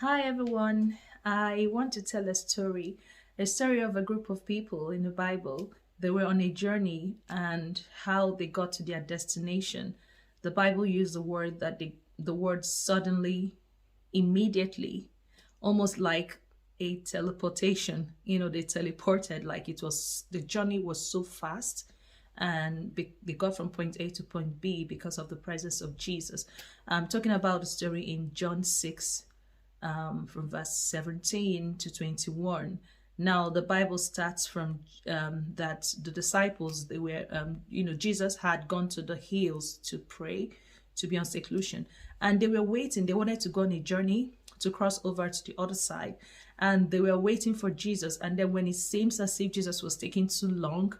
Hi everyone. I want to tell a story of a group of people in the Bible. They were on a journey and how they got to their destination. The Bible used the word suddenly, immediately, almost like a teleportation. They teleported like the journey was so fast and they got from point A to point B because of the presence of Jesus. I'm talking about the story in John 6 from verse 17 to 21. Now, the Bible starts from that the disciples, Jesus had gone to the hills to pray, to be on seclusion, and they were waiting. They wanted to go on a journey to cross over to the other side, and they were waiting for Jesus. And then, when it seems as if Jesus was taking too long,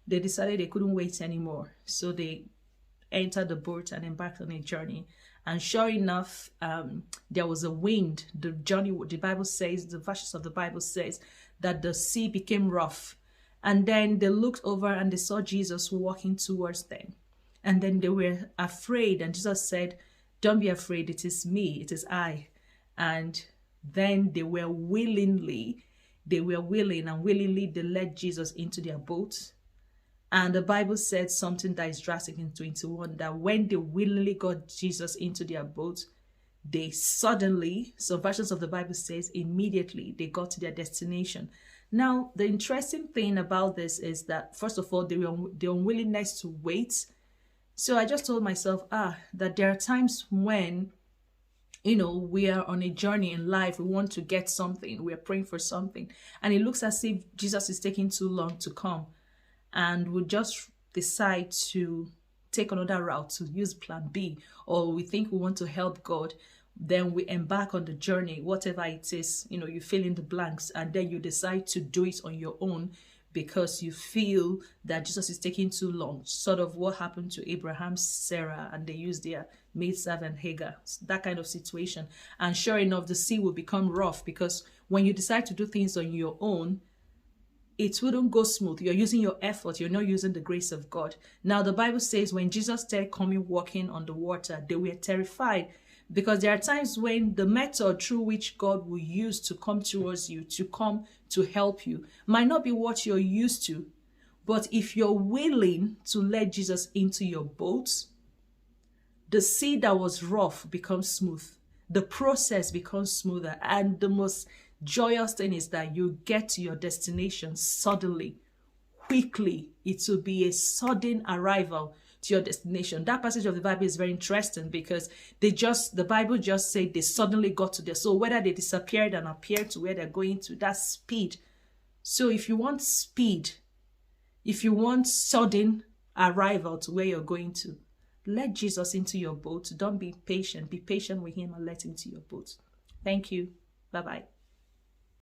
they decided they couldn't wait anymore. So they entered the boat and embarked on a journey. And sure enough, there was a wind. The verses of the Bible says that the sea became rough. And then they looked over and they saw Jesus walking towards them. And then they were afraid. And Jesus said, "Don't be afraid. It is me. It is I." And then they were willing and willingly they led Jesus into their boat. And the Bible said something that is drastic in 21, that when they willingly got Jesus into their boat, they suddenly, some versions of the Bible says immediately, they got to their destination. Now, the interesting thing about this is that, first of all, the unwillingness to wait. So I just told myself, that there are times when, we are on a journey in life, we want to get something, we are praying for something, and it looks as if Jesus is taking too long to come. And we just decide to take another route, to use plan B, or we think we want to help God, then we embark on the journey, whatever it is, you fill in the blanks, and then you decide to do it on your own because you feel that Jesus is taking too long. Sort of what happened to Abraham, Sarah, and they used their maidservant Hagar, that kind of situation. And sure enough, the sea will become rough because when you decide to do things on your own, it wouldn't go smooth. You're using your effort. You're not using the grace of God. Now, the Bible says when Jesus started coming walking on the water, they were terrified because there are times when the method through which God will use to come towards you, to come to help you, might not be what you're used to. But if you're willing to let Jesus into your boat, the sea that was rough becomes smooth. The process becomes smoother. And the most joyous thing is that you get to your destination suddenly, quickly. It will be a sudden arrival to your destination. That passage of the Bible is very interesting because the Bible just said they suddenly got to there. So whether they disappeared and appeared to where they're going to, that's speed. So if you want speed, if you want sudden arrival to where you're going to, let Jesus into your boat. Don't be patient. Be patient with him and let him into your boat. Thank you. Bye-bye.